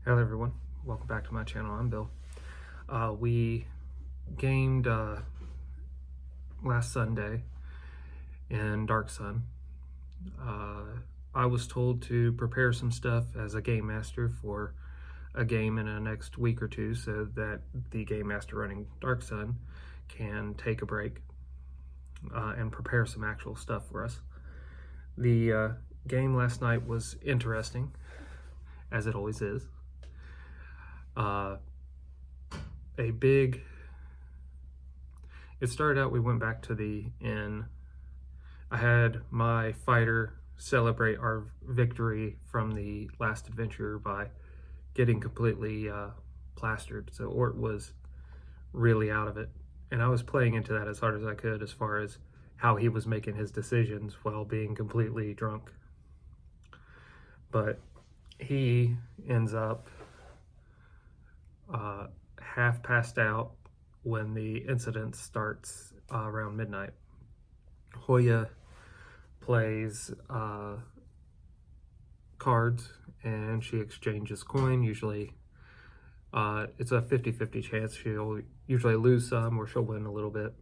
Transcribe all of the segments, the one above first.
Hello everyone, welcome back to my channel. I'm Bill. We gamed last Sunday in Darksun. I was told to prepare some stuff as a game master for a game in the next week or two so that the game master running Darksun can take a break and prepare some actual stuff for us. The game last night was interesting, as it always is. It started out, we went back to the inn. I had my fighter celebrate our victory from the last adventure by getting completely plastered. So Ort was really out of it. And I was playing into that as hard as I could as far as how he was making his decisions while being completely drunk. But he ends up half passed out when the incident starts around midnight. Hoya plays cards and she exchanges coin. Usually it's a 50-50 chance. She'll usually lose some or she'll win a little bit.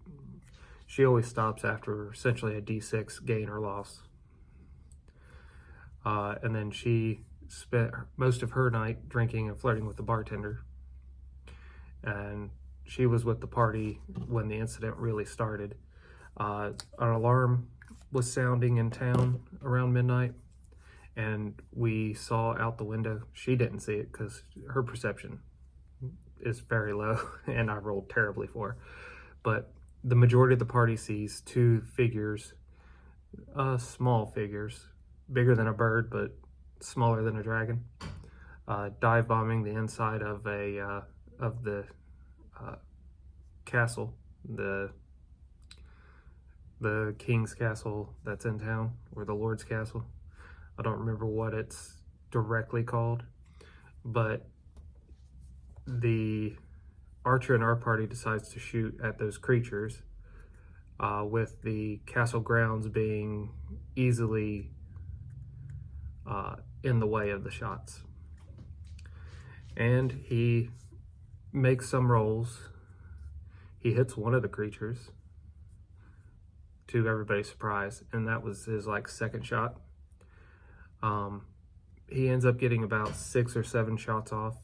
She always stops after essentially a D6 gain or loss. And then she spent most of her night drinking and flirting with the bartender. And she was with the party when the incident really started. An alarm was sounding in town around midnight, and we saw out the window. She didn't see it because her perception is very low, and I rolled terribly for her. But the majority of the party sees two figures, small figures, bigger than a bird, but smaller than a dragon, dive bombing the inside of the castle, the king's castle that's in town, or the lord's castle. I don't remember what it's directly called, but the archer in our party decides to shoot at those creatures, with the castle grounds being easily in the way of the shots. And he makes some rolls. He hits one of the creatures, to everybody's surprise, and that was his second shot. He ends up getting about 6 or 7 shots off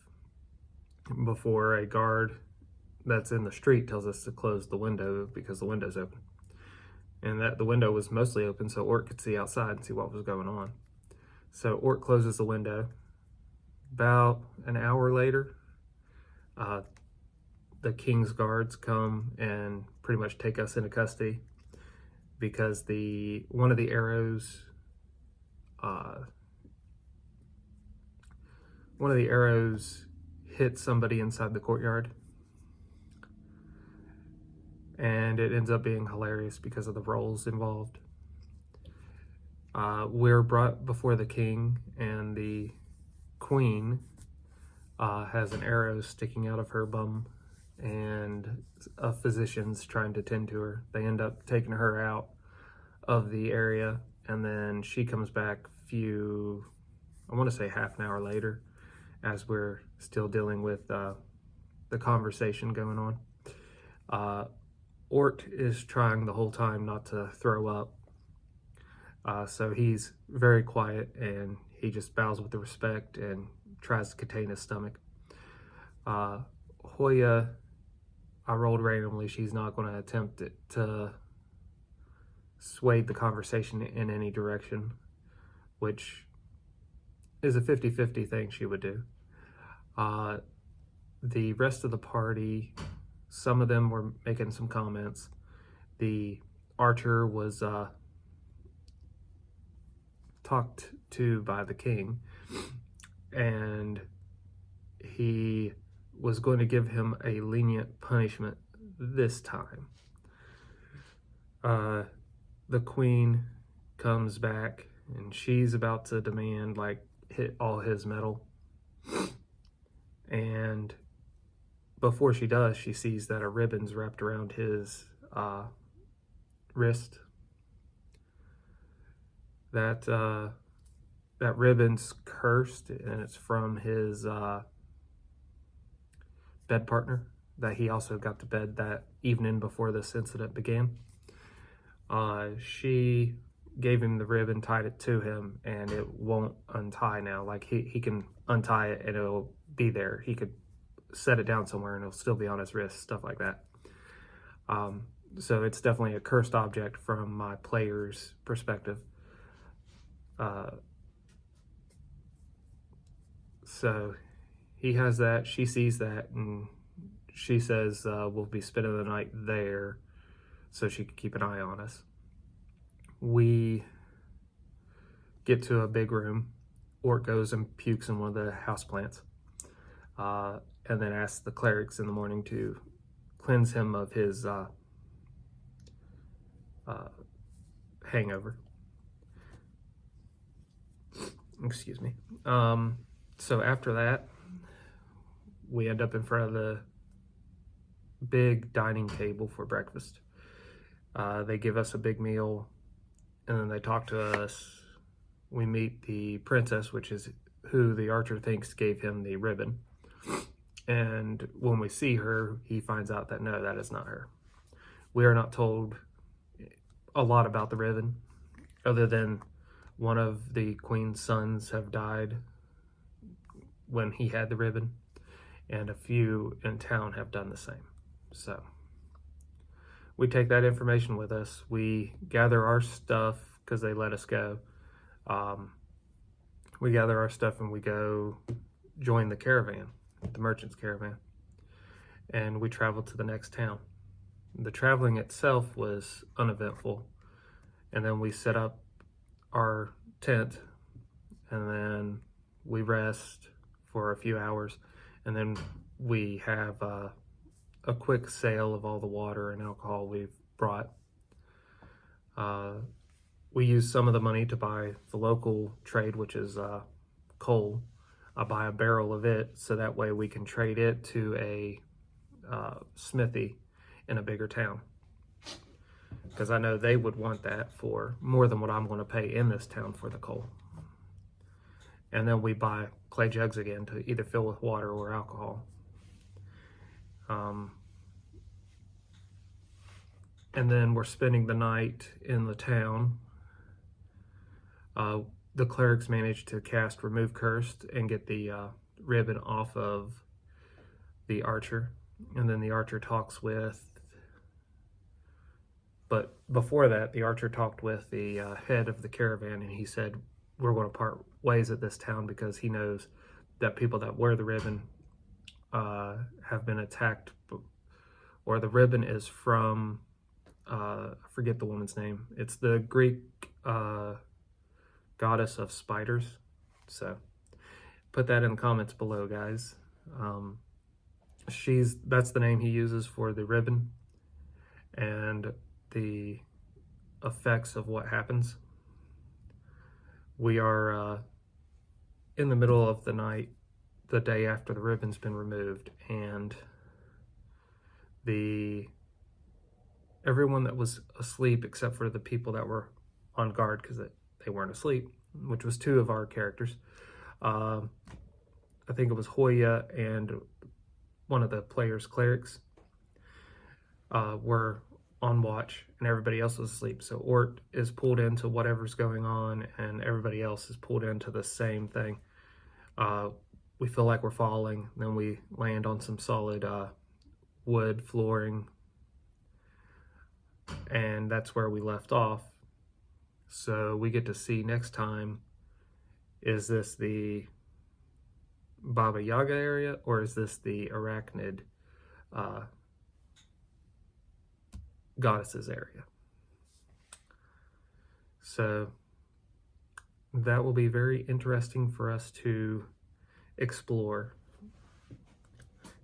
before a guard that's in the street tells us to close the window because the window's open. And that the window was mostly open so Ort could see outside and see what was going on. So Ort closes the window. About an hour later, the king's guards come and pretty much take us into custody because one of the arrows hit somebody inside the courtyard, and it ends up being hilarious because of the rolls involved. We're brought before the king, and the queen has an arrow sticking out of her bum, and a physician's trying to tend to her. They end up taking her out of the area, and then she comes back I want to say half an hour later, as we're still dealing with the conversation going on. Ort is trying the whole time not to throw up, so he's very quiet and he just bows with the respect and tries to contain his stomach. Hoya, I rolled randomly. She's not going to attempt to sway the conversation in any direction, which is a 50-50 thing she would do. The rest of the party, some of them were making some comments. The archer was talked to by the king, and he was going to give him a lenient punishment this time. The queen comes back and she's about to demand hit all his metal, and before she does, she sees that a ribbon's wrapped around his wrist. That that ribbon's cursed, and it's from his bed partner that he also got to bed that evening before this incident began. She gave him the ribbon, tied it to him, and it won't untie now. Like he can untie it and it'll be there. He could set it down somewhere and it'll still be on his wrist, stuff like that. So it's definitely a cursed object from my player's perspective. So he has that, she sees that, and she says we'll be spending the night there so she can keep an eye on us. We get to a big room. Ort goes and pukes in one of the houseplants, and then asks the clerics in the morning to cleanse him of his hangover. Excuse me. So after that, we end up in front of the big dining table for breakfast. They give us a big meal, and then they talk to us. We meet the princess, which is who the archer thinks gave him the ribbon. And when we see her, he finds out that no, that is not her. We are not told a lot about the ribbon, other than one of the queen's sons have died when he had the ribbon, and a few in town have done the same. So we take that information with us. We gather our stuff because they let us go. We gather our stuff and we go join the caravan, the merchant's caravan, and we travel to the next town. The traveling itself was uneventful, and then we set up our tent, and then we rest for a few hours, and then we have a quick sale of all the water and alcohol we've brought. We use some of the money to buy the local trade, which is coal. I buy a barrel of it so that way we can trade it to a smithy in a bigger town, because I know they would want that for more than what I'm going to pay in this town for the coal. And then we buy clay jugs again to either fill with water or alcohol. And then we're spending the night in the town. The clerics managed to cast Remove Cursed and get the ribbon off of the archer. And then the archer talks with, but before that, the archer talked with the head of the caravan, and he said, we're going to part ways at this town because he knows that people that wear the ribbon have been attacked, or the ribbon is from, I forget the woman's name. It's the Greek goddess of spiders. So put that in the comments below, guys. That's the name he uses for the ribbon and the effects of what happens. We are in the middle of the night, the day after the ribbon's been removed, and everyone that was asleep except for the people that were on guard, because they weren't asleep, which was two of our characters. I think it was Hoya and one of the players' clerics were on watch, and everybody else was asleep. So Ort is pulled into whatever's going on, and everybody else is pulled into the same thing. We feel like we're falling, then we land on some solid wood flooring, and that's where we left off. So we get to see next time, is this the Baba Yaga area, or is this the arachnid goddesses area? So that will be very interesting for us to explore,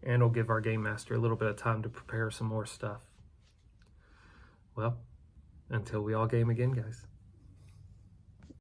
and it'll give our game master a little bit of time to prepare some more stuff. Well, until we all game again, guys.